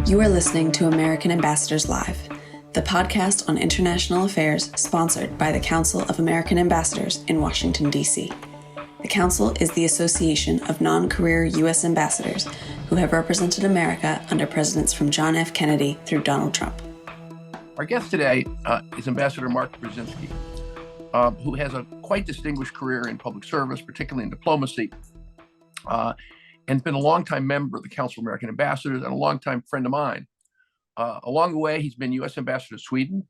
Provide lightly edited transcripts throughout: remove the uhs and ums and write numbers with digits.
You are listening to American Ambassadors Live, the podcast on international affairs sponsored by the Council of American Ambassadors in Washington, D.C. The Council is the association of non-career U.S. ambassadors who have represented America under presidents from John F. Kennedy through Donald Trump. Our guest today is Ambassador Mark Brzezinski, who has a quite distinguished career in public service, particularly in diplomacy, and been a longtime member of the Council of American Ambassadors and a longtime friend of mine. Along the way, he's been U.S. Ambassador to Sweden,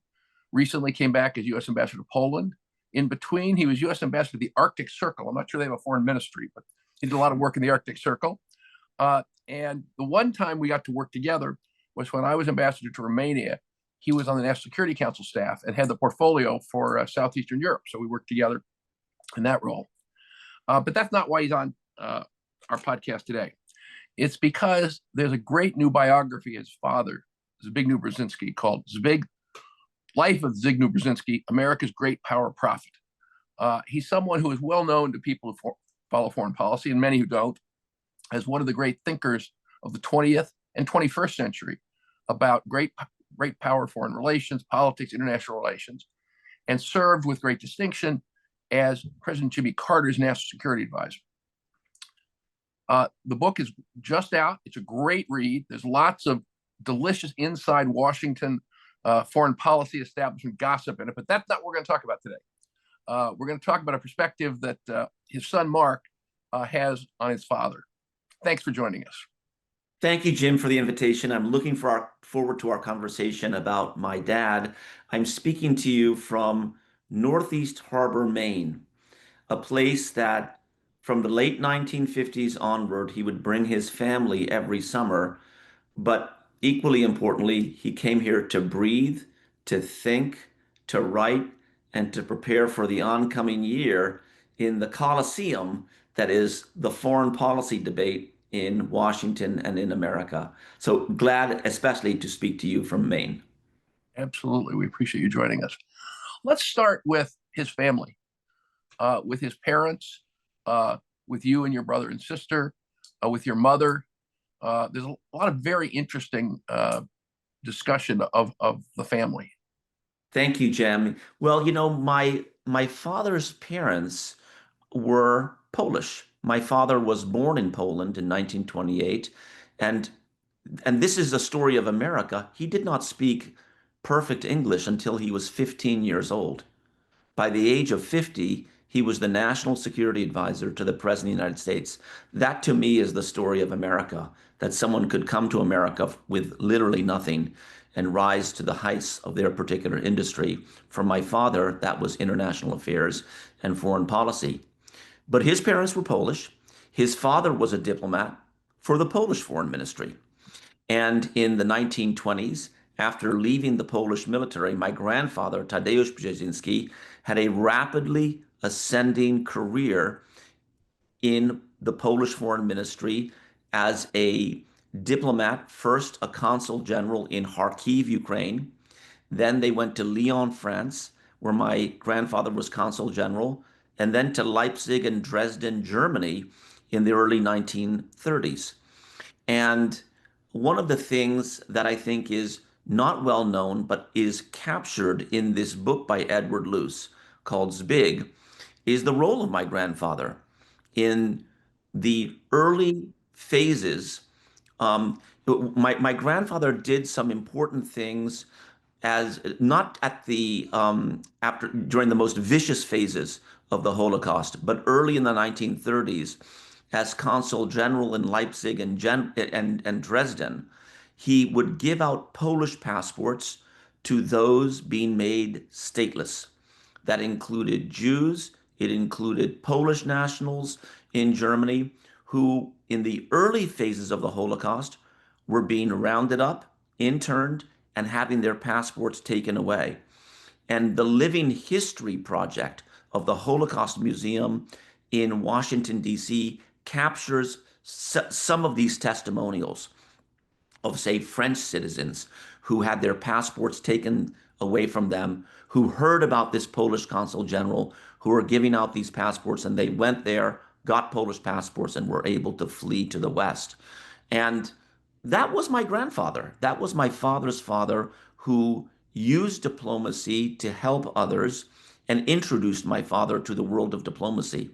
recently came back as U.S. Ambassador to Poland. In between, he was U.S. Ambassador to the Arctic Circle. I'm not sure they have a foreign ministry, but he did a lot of work in the Arctic Circle. And the one time we got to work together was when I was Ambassador to Romania. He was on the National Security Council staff and had the portfolio for Southeastern Europe. So we worked together in that role. But that's not why he's on our podcast today. It's because there's a great new biography of his father, Zbigniew Brzezinski, called Zbig, Life of Zbigniew Brzezinski, America's Great Power Prophet. He's someone who is well known to people who follow foreign policy, and many who don't, as one of the great thinkers of the 20th and 21st century about great power, foreign relations, politics, international relations, and served with great distinction as President Jimmy Carter's national security advisor. The book is just out. It's a great read. There's lots of delicious inside Washington foreign policy establishment gossip in it, but that's not what we're going to talk about today. We're going to talk about a perspective that his son Mark has on his father. Thanks for joining us. Thank you, Jim, for the invitation. I'm looking forward to our conversation about my dad. I'm speaking to you from Northeast Harbor, Maine, a place that from the late 1950s onward, he would bring his family every summer. But equally importantly, he came here to breathe, to think, to write, and to prepare for the oncoming year in the Coliseum that is the foreign policy debate in Washington and in America. So glad especially to speak to you from Maine. Absolutely. We appreciate you joining us. Let's start with his family, with his parents, with you and your brother and sister, with your mother. There's a lot of very interesting discussion of the family. Thank you, Jim. Well, you know, my father's parents were Polish. My father was born in Poland in 1928, and this is a story of America. He did not speak perfect English until he was 15 years old. By the age of 50, he was the national security advisor to the President of the United States. That, to me, is the story of America, that someone could come to America with literally nothing and rise to the heights of their particular industry. For my father, that was international affairs and foreign policy. But his parents were Polish. His father was a diplomat for the Polish foreign ministry. And in the 1920s, after leaving the Polish military, my grandfather, Tadeusz Brzezinski, had a rapidly ascending career in the Polish foreign ministry as a diplomat, first a consul general in Kharkiv, Ukraine. Then they went to Lyon, France, where my grandfather was consul general, and then to Leipzig and Dresden, Germany in the early 1930s. And one of the things that I think is not well known, but is captured in this book by Edward Luce called Zbig, is the role of my grandfather in the early phases. My grandfather did some important things as not at the during the most vicious phases of the Holocaust, but early in the 1930s, as consul general in Leipzig and Dresden, he would give out Polish passports to those being made stateless. That included Jews, it included Polish nationals in Germany who, in the early phases of the Holocaust, were being rounded up, interned, and having their passports taken away. And the Living History Project of the Holocaust Museum in Washington, D.C. captures some of these testimonials of, say, French citizens who had their passports taken away from them, who heard about this Polish consul general, who were giving out these passports, and they went there, got Polish passports, and were able to flee to the West. And That was my grandfather. That was my father's father who used diplomacy to help others and introduced my father to the world of diplomacy.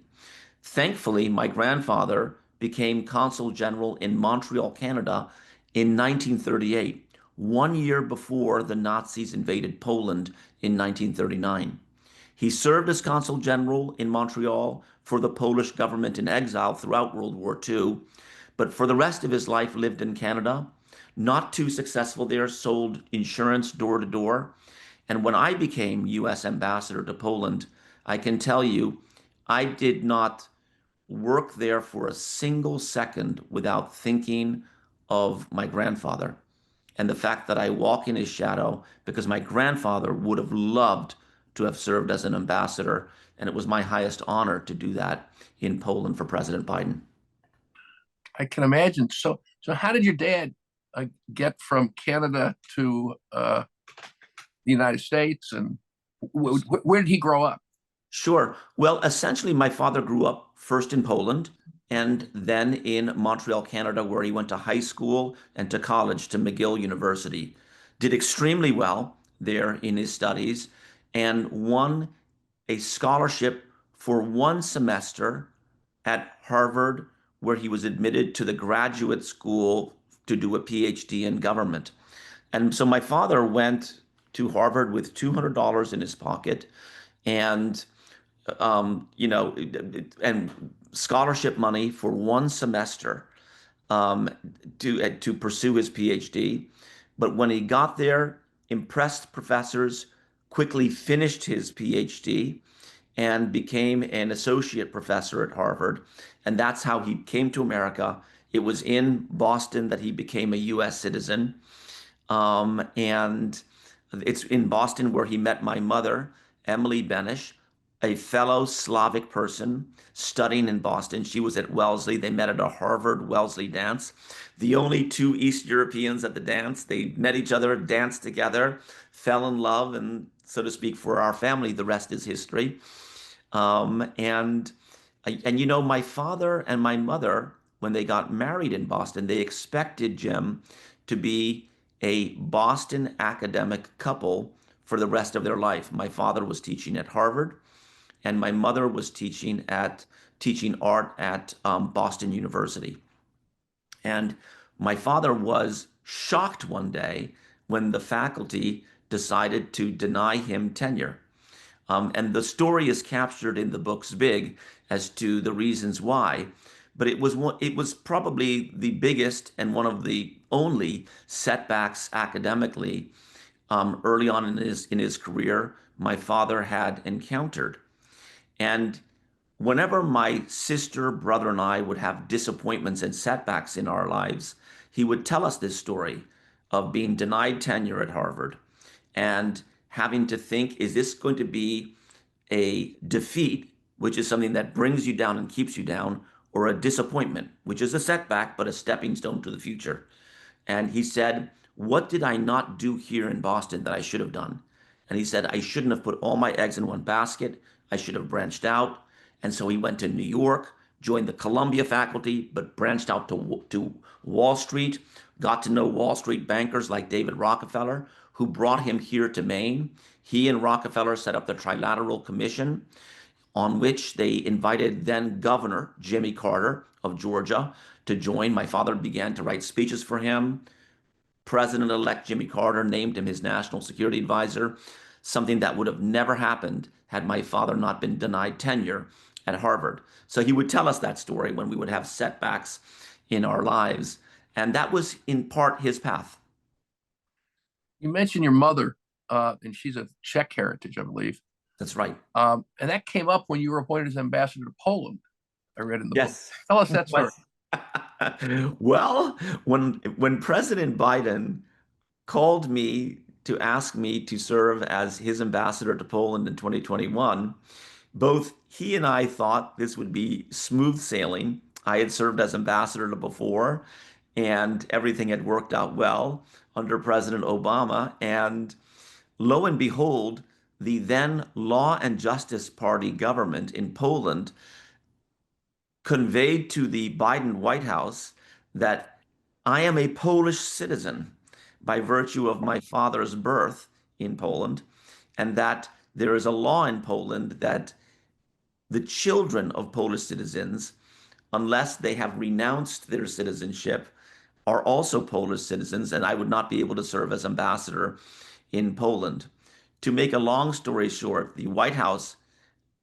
Thankfully, my grandfather became consul general in Montreal, Canada in 1938, 1 year before the Nazis invaded Poland in 1939. He served as consul general in Montreal for the Polish government in exile throughout World War II, but for the rest of his life lived in Canada. Not too successful there, sold insurance door to door. And when I became U.S. ambassador to Poland, I can tell you, I did not work there for a single second without thinking of my grandfather and the fact that I walk in his shadow because my grandfather would have loved to have served as an ambassador. And it was my highest honor to do that in Poland for President Biden. I can imagine. So how did your dad get from Canada to the United States, and where did he grow up? Sure. Well, essentially, my father grew up first in Poland and then in Montreal, Canada, where he went to high school and to college to McGill University. Did extremely well there in his studies and won a scholarship for 1 semester at Harvard, where he was admitted to the graduate school to do a PhD in government. And so my father went to Harvard with $200 in his pocket and you know, and scholarship money for 1 semester to pursue his PhD. But when he got there, impressed professors, quickly finished his PhD, and became an associate professor at Harvard. And that's how he came to America. It was in Boston that he became a U.S. citizen. And it's in Boston where he met my mother, Emily Benish, a fellow Slavic person studying in Boston. She was at Wellesley. They met at a Harvard Wellesley dance. The only two East Europeans at the dance. They met each other, danced together, fell in love, and so to speak, for our family, the rest is history. And you know, my father and my mother, when they got married in Boston, they expected Jim to be a Boston academic couple for the rest of their life. My father was teaching at Harvard, and my mother was teaching art at Boston University. And my father was shocked one day when the faculty decided to deny him tenure. And the story is captured in the book Zbig as to the reasons why. But it was probably the biggest and one of the only setbacks academically early on in his career my father had encountered. And whenever my sister, brother, and I would have disappointments and setbacks in our lives, he would tell us this story of being denied tenure at Harvard and having to think, is this going to be a defeat, which is something that brings you down and keeps you down, or a disappointment, which is a setback, but a stepping stone to the future? And he said, what did I not do here in Boston that I should have done? And he said, I shouldn't have put all my eggs in one basket. I should have branched out. And so he went to New York, joined the Columbia faculty, but branched out to Wall Street, got to know Wall Street bankers like David Rockefeller, who brought him here to Maine. He and Rockefeller set up the Trilateral Commission, on which they invited then Governor Jimmy Carter of Georgia to join. My father began to write speeches for him. President-elect Jimmy Carter named him his national security advisor, something that would have never happened had my father not been denied tenure at Harvard. So he would tell us that story when we would have setbacks in our lives. And that was in part his path. You mentioned your mother, and she's of Czech heritage, I believe. That's right. And that came up when you were appointed as ambassador to Poland. I read in the book. Yes. Tell us that story. Well, when President Biden called me to ask me to serve as his ambassador to Poland in 2021, both he and I thought this would be smooth sailing. I had served as ambassador before, and everything had worked out well under President Obama. And lo and behold, the then Law and Justice Party government in Poland conveyed to the Biden White House that I am a Polish citizen by virtue of my father's birth in Poland, and that there is a law in Poland that the children of Polish citizens, unless they have renounced their citizenship, are also Polish citizens, and I would not be able to serve as ambassador in Poland. To make a long story short, the White House,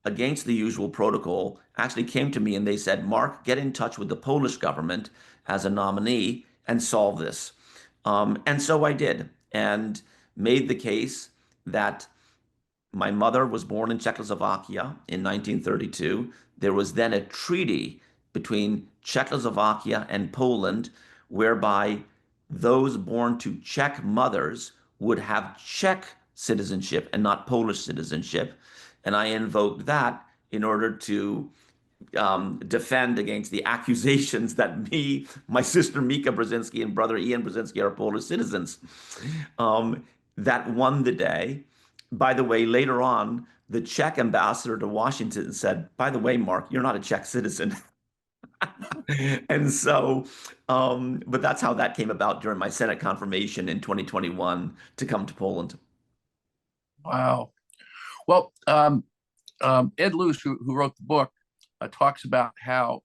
against the usual protocol, actually came to me and they said, Mark, get in touch with the Polish government as a nominee and solve this. And so I did, and made the case that my mother was born in Czechoslovakia in 1932. There was then a treaty between Czechoslovakia and Poland whereby those born to Czech mothers would have Czech citizenship and not Polish citizenship. And I invoked that in order to defend against the accusations that me, my sister Mika Brzezinski, and brother Ian Brzezinski are Polish citizens. That won the day. By the way, later on, the Czech ambassador to Washington said, by the way, Mark, you're not a Czech citizen. And so, but that's how that came about during my Senate confirmation in 2021 to come to Poland. Wow. Well, Ed Luce, who wrote the book, talks about how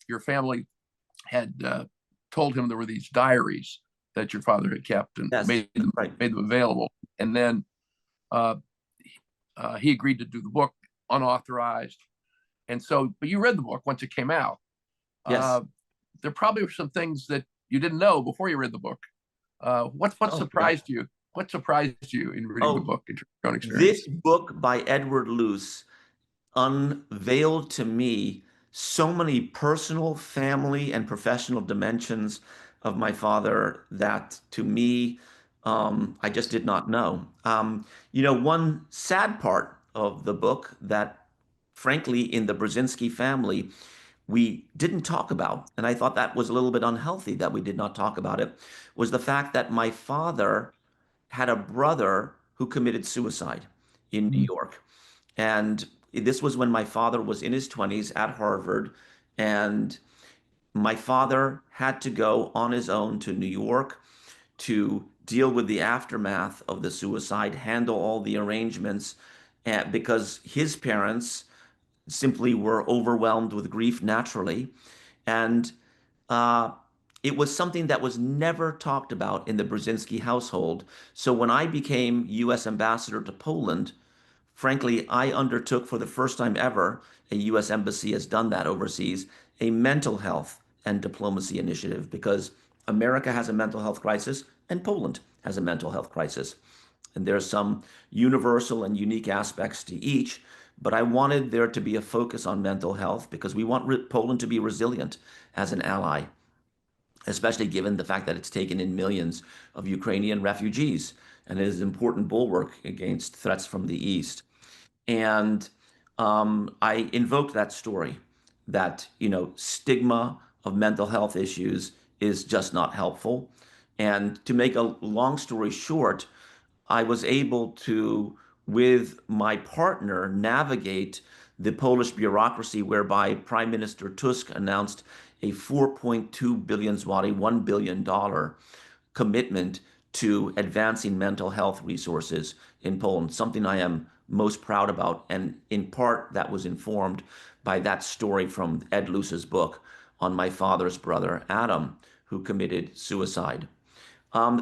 your family had told him there were these diaries that your father had kept and Yes, made them available. And then he agreed to do the book unauthorized. And so, but you read the book once it came out. Yes. There probably were some things that you didn't know before you read the book. What surprised you? What surprised you in reading the book in your own experience? This book by Edward Luce unveiled to me so many personal, family, and professional dimensions of my father that to me, I just did not know. One sad part of the book that, frankly, in the Brzezinski family, we didn't talk about, and I thought that was a little bit unhealthy that we did not talk about it, was the fact that my father had a brother who committed suicide in New York. And this was when my father was in his 20s at Harvard. And my father had to go on his own to New York to deal with the aftermath of the suicide, handle all the arrangements, because his parents simply were overwhelmed with grief naturally. And it was something that was never talked about in the Brzezinski household. So when I became U.S. ambassador to Poland, frankly, I undertook for the first time ever, a U.S. embassy has done that overseas, a mental health and diplomacy initiative, because America has a mental health crisis and Poland has a mental health crisis. And there's some universal and unique aspects to each, but I wanted there to be a focus on mental health because we want Poland to be resilient as an ally, especially given the fact that it's taken in millions of Ukrainian refugees and is an important bulwark against threats from the East. And I invoked that story that, stigma of mental health issues is just not helpful. And to make a long story short, I was able to, with my partner, navigate the Polish bureaucracy whereby Prime Minister Tusk announced a 4.2 billion zloty, $1 billion commitment to advancing mental health resources in Poland, something I am most proud about. And in part, that was informed by that story from Ed Luce's book on my father's brother, Adam, who committed suicide.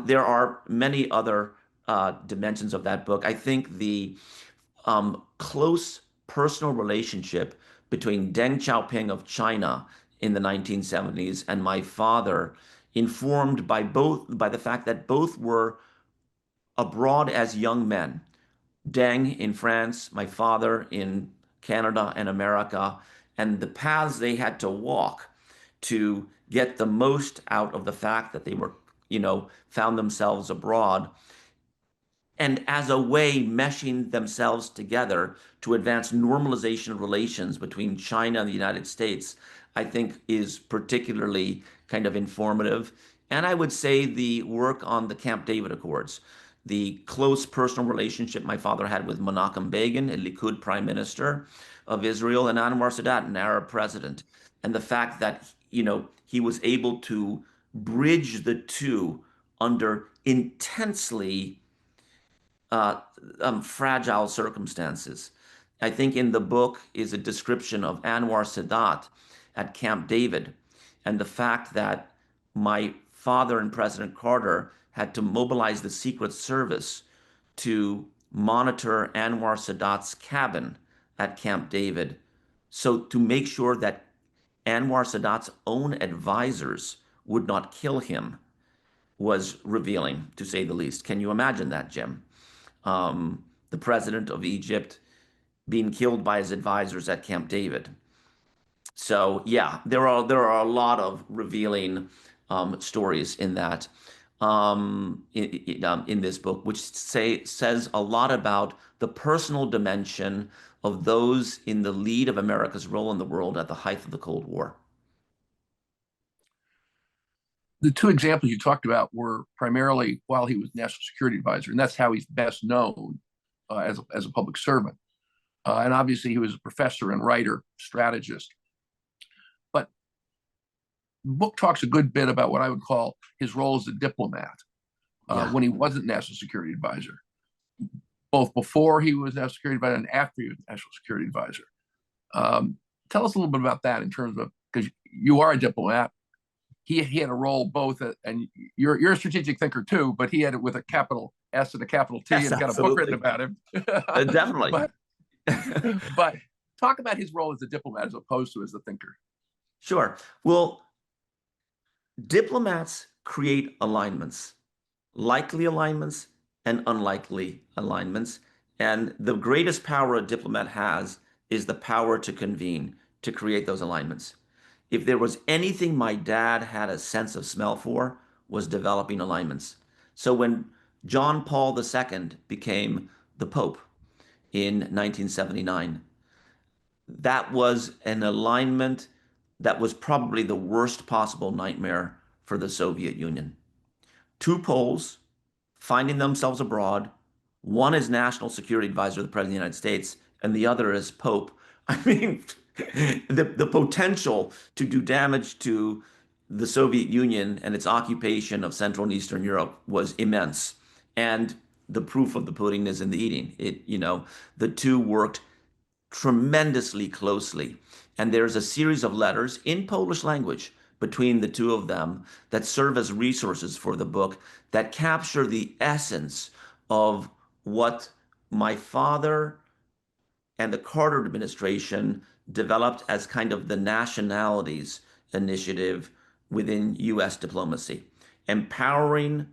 There are many other dimensions of that book. I think the close personal relationship between Deng Xiaoping of China in the 1970s and my father, informed by the fact that both were abroad as young men. Deng in France, my father in Canada and America, and the paths they had to walk to get the most out of the fact that they were, found themselves abroad, and as a way meshing themselves together to advance normalization of relations between China and the United States, I think is particularly kind of informative. And I would say the work on the Camp David Accords, the close personal relationship my father had with Menachem Begin, a Likud prime minister of Israel, and Anwar Sadat, an Arab president, and the fact that, he was able to bridge the two under intensely fragile circumstances. I think in the book is a description of Anwar Sadat at Camp David, and the fact that my father and President Carter had to mobilize the Secret Service to monitor Anwar Sadat's cabin at Camp David, so to make sure that Anwar Sadat's own advisors would not kill him, was revealing, to say the least. Can you imagine that, Jim? The president of Egypt being killed by his advisors at Camp David. So yeah, there are a lot of revealing stories in that in this book, which says a lot about the personal dimension of those in the lead of America's role in the world at the height of the Cold War. The two examples you talked about were primarily while he was National Security Advisor, and that's how he's best known as a public servant. And obviously, he was a professor and writer, strategist. But the book talks a good bit about what I would call his role as a diplomat when he wasn't National Security Advisor, both before he was National Security Advisor and after he was National Security Advisor. Tell us a little bit about that in terms of, because you are a diplomat. He had a role both, and you're a strategic thinker too, but he had it with a capital S and a capital T, yes, and got a book written about him. Definitely. but talk about his role as a diplomat as opposed to as a thinker. Sure. Well, diplomats create alignments, likely alignments and unlikely alignments. And the greatest power a diplomat has is the power to convene, to create those alignments. If there was anything my dad had a sense of smell for, was developing alignments. So when John Paul II became the Pope in 1979, that was an alignment that was probably the worst possible nightmare for the Soviet Union. Two Poles finding themselves abroad, one is National Security Advisor of the President of the United States, and the other is Pope. I mean, the potential to do damage to the Soviet Union and its occupation of Central and Eastern Europe was immense. And the proof of the pudding is in the eating. The two worked tremendously closely. And there's a series of letters in Polish language between the two of them that serve as resources for the book that capture the essence of what my father and the Carter administration developed as kind of the nationalities initiative within U.S. diplomacy, empowering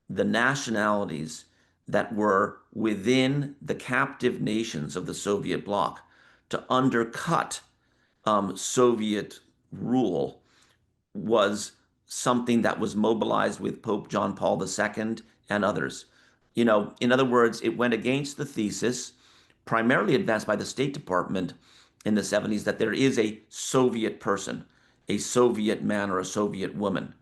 the nationalities that were within the captive nations of the Soviet bloc to undercut Soviet rule was something that was mobilized with Pope John Paul II and others. In other words, it went against the thesis primarily advanced by the State Department in the 70s that there is a Soviet person, a Soviet man or a Soviet woman.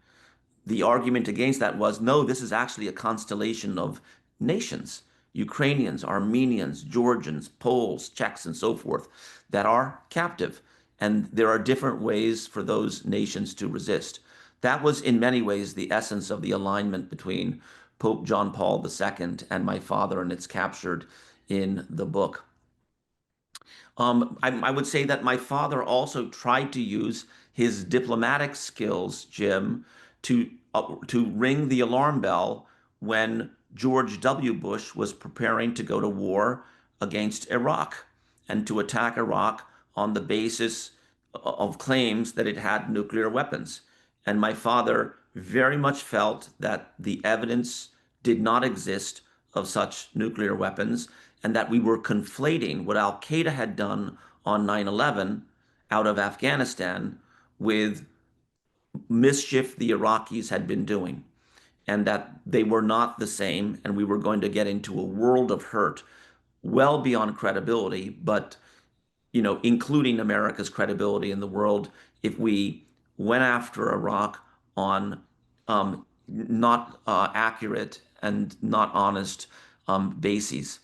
The argument against that was, no, this is actually a constellation of nations, Ukrainians, Armenians, Georgians, Poles, Czechs, and so forth, that are captive. And there are different ways for those nations to resist. That was in many ways the essence of the alignment between Pope John Paul II and my father, and it's captured in the book. I would say that my father also tried to use his diplomatic skills, Jim, to ring the alarm bell when George W. Bush was preparing to go to war against Iraq and to attack Iraq on the basis of claims that it had nuclear weapons. And my father very much felt that the evidence did not exist of such nuclear weapons, and that we were conflating what Al Qaeda had done on 9/11 out of Afghanistan with mischief the Iraqis had been doing, and that they were not the same, and we were going to get into a world of hurt well beyond credibility, but including America's credibility in the world if we went after Iraq on not accurate and not honest bases.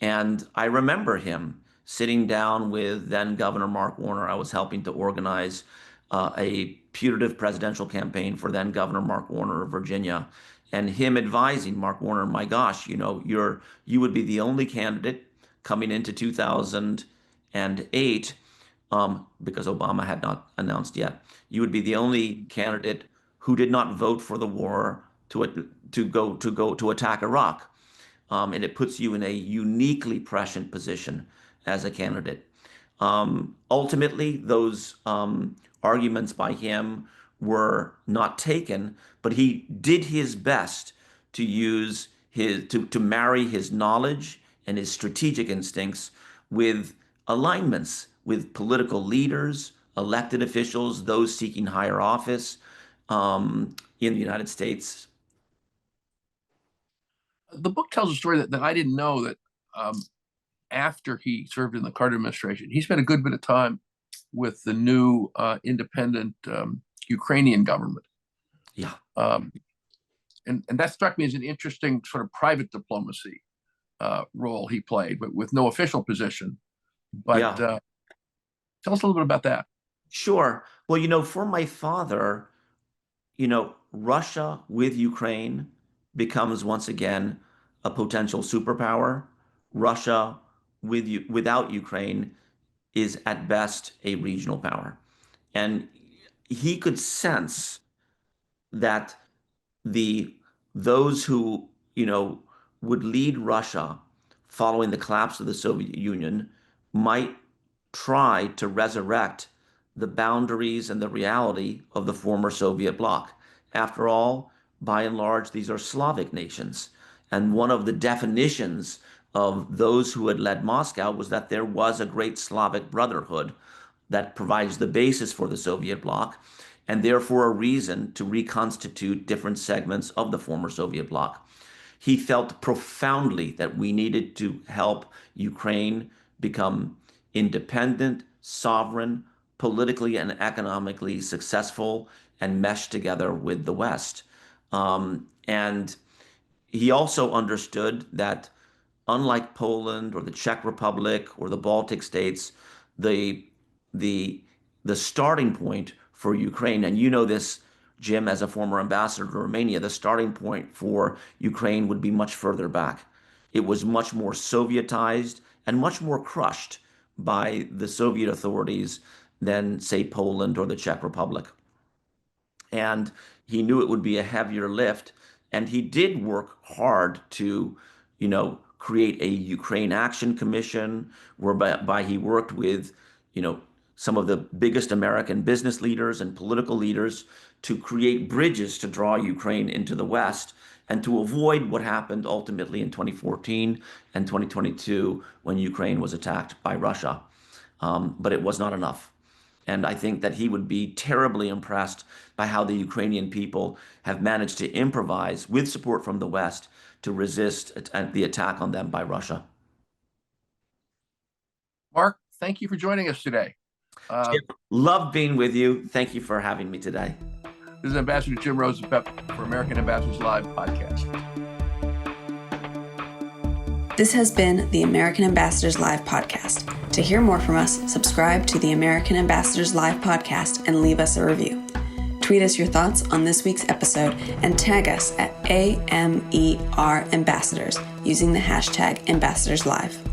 And I remember him sitting down with then Governor Mark Warner. I was helping to organize a putative presidential campaign for then Governor Mark Warner of Virginia, and him advising Mark Warner, my gosh, you would be the only candidate coming into 2008, because Obama had not announced yet. You would be the only candidate who did not vote for the war to attack Iraq, and it puts you in a uniquely prescient position as a candidate. Ultimately, those arguments by him were not taken, but he did his best to use to marry his knowledge and his strategic instincts with alignments with political leaders, elected officials, those seeking higher office in the United States. The book tells a story that I didn't know, that after he served in the Carter administration, he spent a good bit of time with the new independent Ukrainian government. Yeah. And that struck me as an interesting sort of private diplomacy role he played, but with no official position. But Yeah. Tell us a little bit about that. Sure. Well, for my father, Russia with Ukraine becomes once again a potential superpower. Russia without Ukraine is at best a regional power. And he could sense that those who, would lead Russia following the collapse of the Soviet Union might try to resurrect the boundaries and the reality of the former Soviet bloc. After all, by and large, these are Slavic nations. And one of the definitions of those who had led Moscow was that there was a great Slavic brotherhood that provides the basis for the Soviet bloc, and therefore a reason to reconstitute different segments of the former Soviet bloc. He felt profoundly that we needed to help Ukraine become independent, sovereign, politically and economically successful, and mesh together with the West. And he also understood that, unlike Poland or the Czech Republic or the Baltic states, the starting point for Ukraine, and you know this, Jim, as a former ambassador to Romania, the starting point for Ukraine would be much further back. It was much more Sovietized and much more crushed by the Soviet authorities than, say, Poland or the Czech Republic. And he knew it would be a heavier lift. And he did work hard to, create a Ukraine Action Commission, whereby he worked with, some of the biggest American business leaders and political leaders to create bridges to draw Ukraine into the West and to avoid what happened ultimately in 2014 and 2022 when Ukraine was attacked by Russia. But it was not enough. And I think that he would be terribly impressed by how the Ukrainian people have managed to improvise with support from the West to resist the attack on them by Russia. Mark, thank you for joining us today. Jim, love being with you. Thank you for having me today. This is Ambassador Jim Rosapepe for American Ambassadors Live podcast. This has been the American Ambassadors Live podcast. To hear more from us, subscribe to the American Ambassadors Live podcast and leave us a review. Tweet us your thoughts on this week's episode and tag us at AMER Ambassadors using the hashtag AmbassadorsLive.